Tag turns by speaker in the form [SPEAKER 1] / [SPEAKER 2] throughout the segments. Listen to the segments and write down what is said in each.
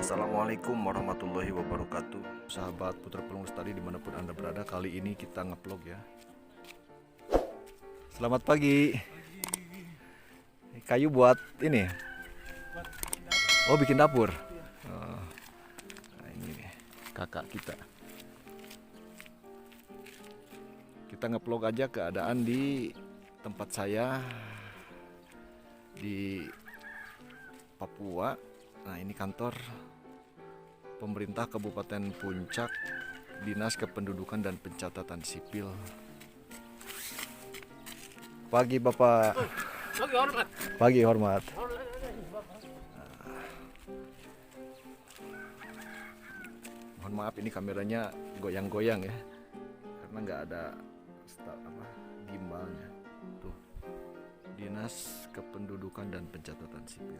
[SPEAKER 1] Assalamualaikum warahmatullahi wabarakatuh. Sahabat Putra Pelung Lestari dimanapun Anda berada, kali ini kita nge-vlog ya. Selamat pagi. Kayu buat ini. Oh, bikin dapur. Nah, ini nih, kakak kita. Kita nge-vlog aja keadaan di tempat saya di Papua. Nah, ini kantor pemerintah Kabupaten Puncak, Dinas Kependudukan dan Pencatatan Sipil. Pagi Bapak.
[SPEAKER 2] Pagi hormat.
[SPEAKER 1] Pagi hormat. Mohon maaf ini kameranya goyang-goyang ya, karena nggak ada gimbalnya. Tuh, Dinas Kependudukan dan Pencatatan Sipil.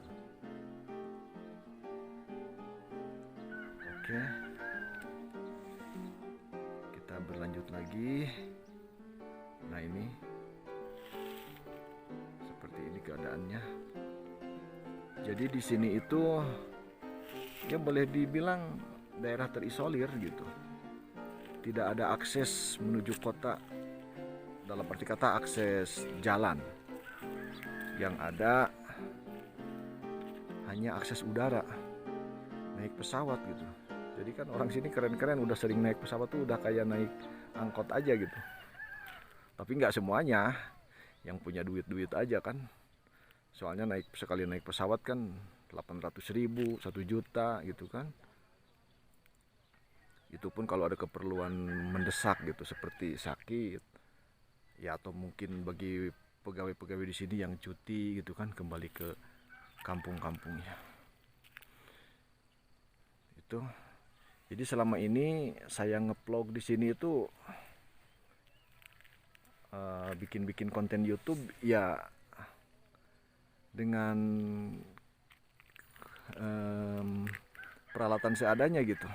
[SPEAKER 1] Oke, kita berlanjut lagi. Nah, ini seperti ini keadaannya. Jadi di sini itu ya boleh dibilang daerah terisolir gitu. Tidak ada akses menuju kota, dalam arti kata akses jalan. Yang ada hanya akses udara, naik pesawat gitu. Jadi kan orang sini keren-keren, udah sering naik pesawat tuh udah kayak naik angkot aja gitu. Tapi nggak semuanya, yang punya duit-duit aja kan. Soalnya sekali naik pesawat kan 800.000, 1 juta gitu kan. Itu pun kalau ada keperluan mendesak gitu, seperti sakit ya, atau mungkin bagi pegawai-pegawai di sini yang cuti gitu kan, kembali ke kampung-kampungnya. Itu. Jadi selama ini saya nge-vlog di sini itu bikin-bikin konten YouTube ya dengan peralatan seadanya gitu,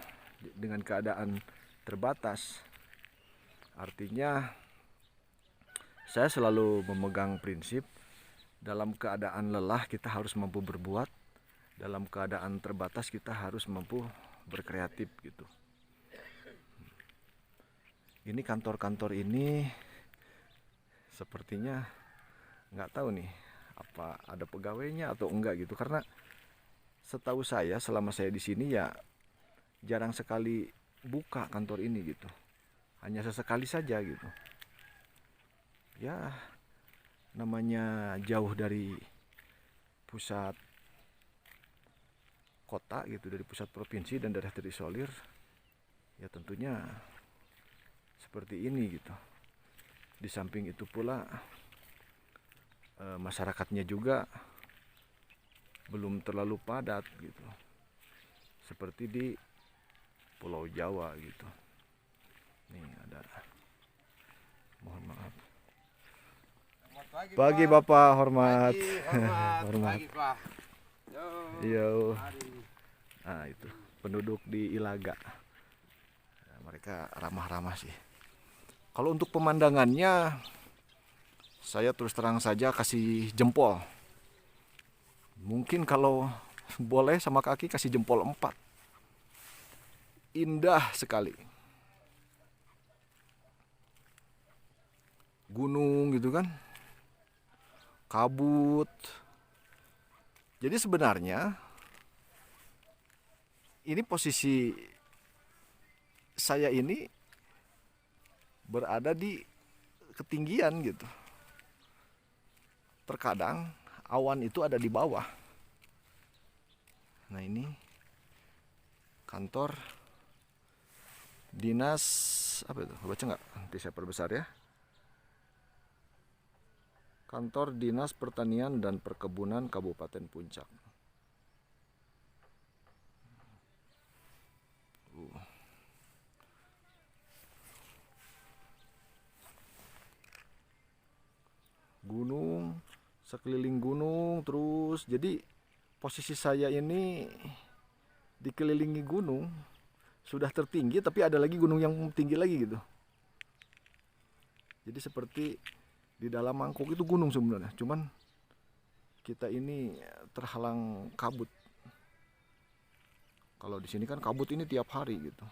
[SPEAKER 1] dengan keadaan terbatas. Artinya saya selalu memegang prinsip, dalam keadaan lelah kita harus mampu berbuat, dalam keadaan terbatas kita harus mampu berkreatif gitu. Ini kantor-kantor ini sepertinya nggak tahu nih apa ada pegawainya atau enggak gitu, karena setahu saya selama saya di sini ya jarang sekali buka kantor ini gitu, hanya sesekali saja gitu. Ya namanya jauh dari pusat kota gitu, dari pusat provinsi dan daerah terisolir, ya tentunya seperti ini gitu. Di samping itu pula masyarakatnya juga belum terlalu padat gitu, seperti di Pulau Jawa gitu. Nih ada, mohon maaf. Pagi Bapak, hormat.
[SPEAKER 2] Pagi hormat.
[SPEAKER 1] Hormat.
[SPEAKER 2] Pagi Pak.
[SPEAKER 1] Yo. Nah itu penduduk di Ilaga. Nah, mereka ramah-ramah sih. Kalau untuk pemandangannya, saya terus terang saja kasih jempol. Mungkin kalau boleh sama kaki kasih jempol 4. Indah sekali. Gunung gitu kan. Kabut. Jadi sebenarnya ini posisi saya ini berada di ketinggian gitu. Terkadang awan itu ada di bawah. Nah, ini kantor dinas apa itu? Baca nggak? Nanti saya perbesar ya. Kantor Dinas Pertanian dan Perkebunan Kabupaten Puncak. Gunung, sekeliling gunung terus. Jadi posisi saya ini dikelilingi gunung, sudah tertinggi tapi ada lagi gunung yang tinggi lagi gitu. Jadi seperti di dalam mangkuk itu gunung sebenarnya, cuman kita ini terhalang kabut. Kalau di sini kan kabut ini tiap hari gitu.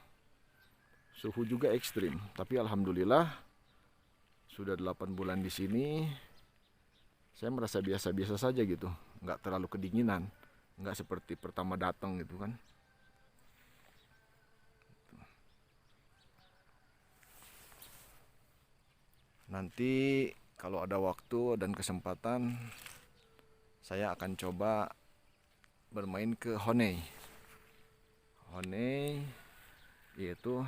[SPEAKER 1] Suhu juga ekstrim, tapi alhamdulillah sudah 8 bulan di sini saya merasa biasa-biasa saja gitu, nggak terlalu kedinginan, nggak seperti pertama datang gitu kan. Nanti kalau ada waktu dan kesempatan saya akan coba bermain ke Honey. Honey yaitu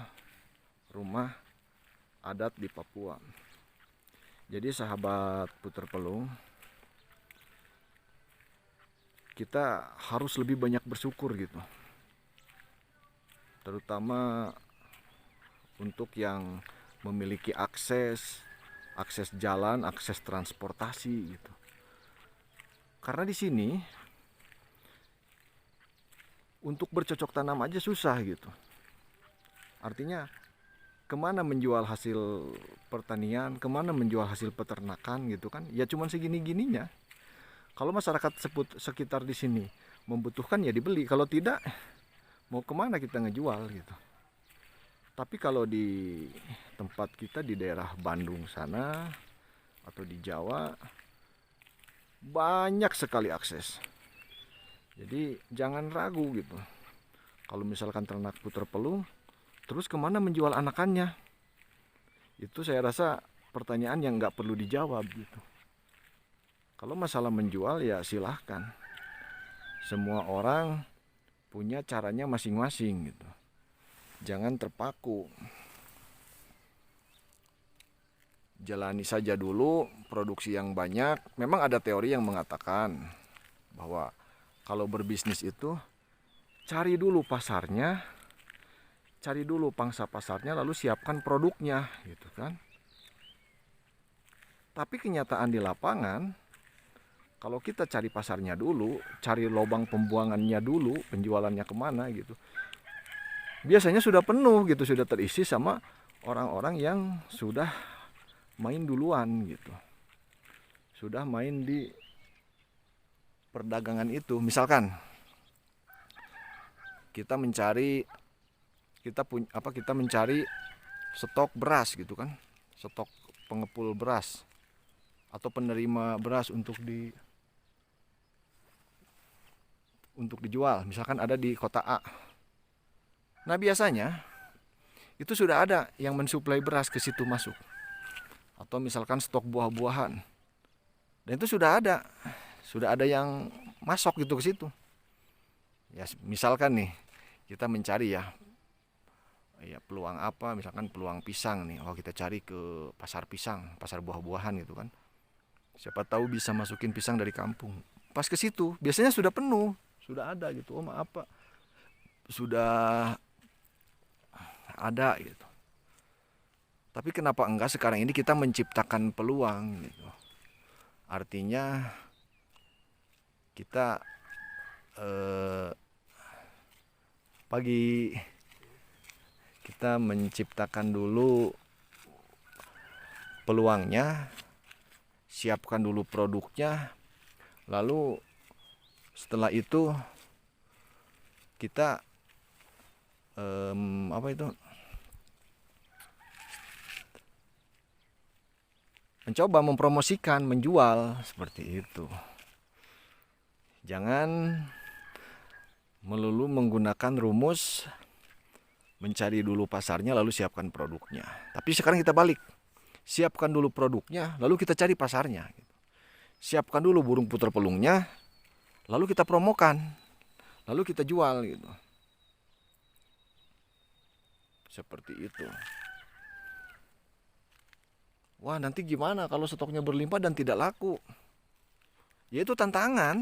[SPEAKER 1] rumah adat di Papua. Jadi sahabat Puter Pelung, kita harus lebih banyak bersyukur gitu. Terutama untuk yang memiliki akses jalan, akses transportasi gitu. Karena di sini untuk bercocok tanam aja susah gitu. Artinya kemana menjual hasil pertanian, kemana menjual hasil peternakan gitu kan? Ya cuman segini-gininya. Kalau masyarakat sekitar di sini membutuhkan ya dibeli. Kalau tidak, mau kemana kita ngejual gitu. Tapi kalau di tempat kita di daerah Bandung sana atau di Jawa banyak sekali akses. Jadi jangan ragu gitu. Kalau misalkan ternak Puter Pelung, terus kemana menjual anakannya? Itu saya rasa pertanyaan yang nggak perlu dijawab gitu. Kalau masalah menjual ya silahkan. Semua orang punya caranya masing-masing gitu. Jangan terpaku. Jalani saja dulu produksi yang banyak. Memang ada teori yang mengatakan bahwa kalau berbisnis itu cari dulu pasarnya, cari dulu pangsa pasarnya, lalu siapkan produknya gitu kan. Tapi kenyataan di lapangan, kalau kita cari pasarnya dulu, cari lubang pembuangannya dulu, penjualannya kemana gitu, biasanya sudah penuh gitu, sudah terisi sama orang-orang yang sudah main duluan gitu, sudah main di perdagangan itu. Misalkan kita mencari stok beras gitu kan, stok pengepul beras atau penerima beras untuk dijual, misalkan ada di kota A. Nah biasanya itu sudah ada yang mensuplai beras ke situ masuk, atau misalkan stok buah-buahan, dan itu sudah ada yang masuk gitu ke situ. Ya misalkan nih kita mencari ya peluang apa, misalkan peluang pisang nih, kita cari ke pasar pisang, pasar buah-buahan gitu kan. Siapa tahu bisa masukin pisang dari kampung. Pas ke situ biasanya sudah penuh, sudah ada gitu. Oh maaf Pak, sudah ada gitu. Tapi kenapa enggak sekarang ini kita menciptakan peluang gitu. Artinya kita kita menciptakan dulu peluangnya, siapkan dulu produknya, lalu setelah itu kita mencoba mempromosikan, menjual seperti itu. Jangan melulu menggunakan rumus mencari dulu pasarnya lalu siapkan produknya. Tapi sekarang kita balik, siapkan dulu produknya lalu kita cari pasarnya. Siapkan dulu burung puter pelungnya lalu kita promokan, lalu kita jual gitu. Seperti itu. Wah nanti gimana kalau stoknya berlimpah dan tidak laku? Ya itu tantangan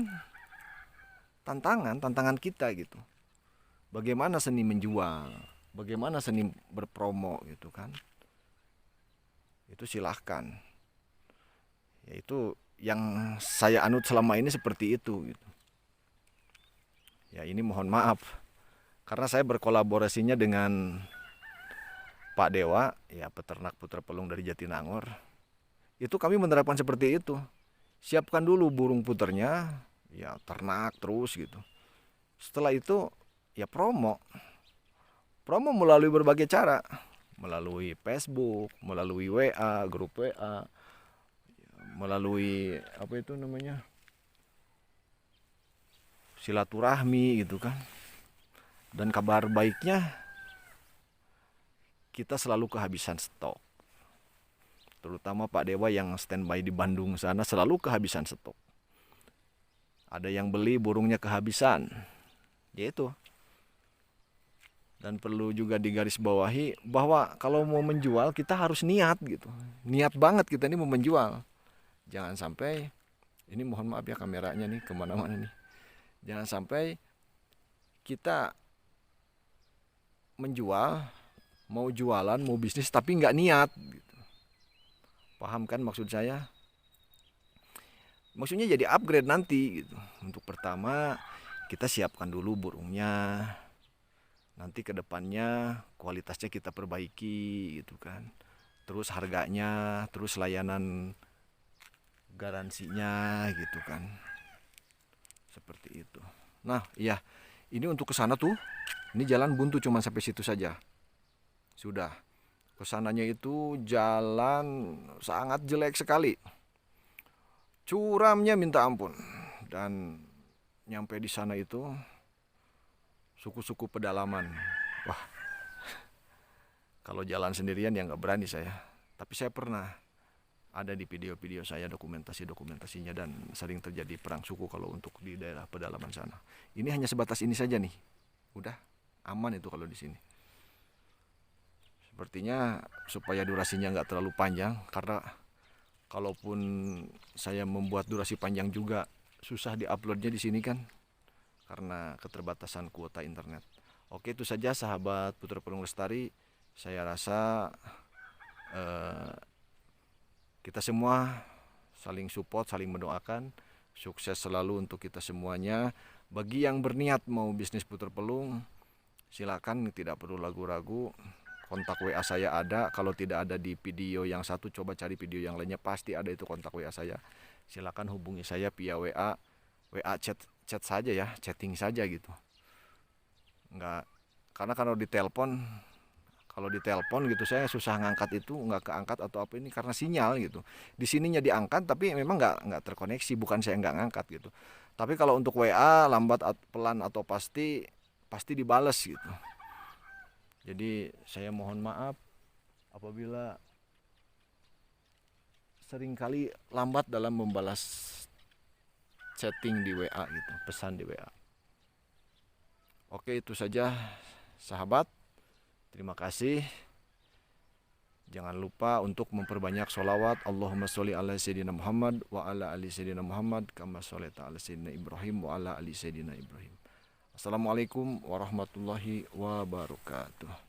[SPEAKER 1] kita gitu. Bagaimana seni menjual, bagaimana seni berpromo gitu kan. Itu silahkan. Ya itu yang saya anut selama ini seperti itu gitu. Ya ini mohon maaf karena saya berkolaborasinya dengan Pak Dewa, ya peternak Puter Pelung dari Jatinangor. Itu kami menerapkan seperti itu. Siapkan dulu burung puternya, ya ternak terus gitu. Setelah itu ya promo melalui berbagai cara, melalui Facebook, melalui WA, grup WA, melalui apa itu namanya, silaturahmi gitu kan. Dan kabar baiknya, kita selalu kehabisan stok. Terutama Pak Dewa yang standby di Bandung sana selalu kehabisan stok. Ada yang beli burungnya kehabisan. Yaitu. Dan perlu juga digarisbawahi bahwa kalau mau menjual kita harus niat gitu. Niat banget kita ini mau menjual. Jangan sampai, ini mohon maaf ya kameranya nih kemana-mana nih. Jangan sampai kita menjual, mau jualan, mau bisnis tapi nggak niat gitu. Paham kan maksud saya? Maksudnya jadi upgrade nanti gitu. Untuk pertama kita siapkan dulu burungnya. Nanti ke depannya kualitasnya kita perbaiki gitu kan. Terus harganya, terus layanan garansinya gitu kan. Seperti itu. Nah, iya. Ini untuk ke sana tuh, ini jalan buntu cuma sampai situ saja. Sudah. Kesananya itu jalan sangat jelek sekali. Curamnya minta ampun. Dan nyampe di sana itu suku-suku pedalaman. Wah. Kalau jalan sendirian ya nggak berani saya. Tapi saya pernah ada di video-video saya dokumentasinya dan sering terjadi perang suku kalau untuk di daerah pedalaman sana. Ini hanya sebatas ini saja nih. Udah aman itu kalau di sini. Sepertinya supaya durasinya nggak terlalu panjang, karena kalaupun saya membuat durasi panjang juga susah diuploadnya di sini kan, karena keterbatasan kuota internet. Oke, itu saja sahabat Putra Pelung Lestari. Saya rasa kita semua saling support, saling mendoakan. Sukses selalu untuk kita semuanya. Bagi yang berniat mau bisnis puter pelung, silakan, tidak perlu ragu-ragu. Kontak WA saya ada. Kalau tidak ada di video yang satu, coba cari video yang lainnya, pasti ada itu kontak WA saya. Silakan hubungi saya via WA chat saja ya, chatting saja gitu. Enggak, karena kalau ditelepon gitu saya susah ngangkat, itu nggak keangkat atau apa, ini karena sinyal gitu. Di sininya diangkat tapi memang nggak terkoneksi, bukan saya nggak ngangkat gitu. Tapi kalau untuk WA lambat, pelan atau pasti dibales gitu. Jadi saya mohon maaf apabila seringkali lambat dalam membalas chatting di WA gitu, pesan di WA. Oke, itu saja sahabat. Terima kasih. Jangan lupa untuk memperbanyak sholawat. Allahumma sholli ala sayyidina Muhammad wa ala ali sayyidina Muhammad kama sholaita ala sayyidina Ibrahim wa ala ali sayyidina Ibrahim. Assalamualaikum warahmatullahi wabarakatuh.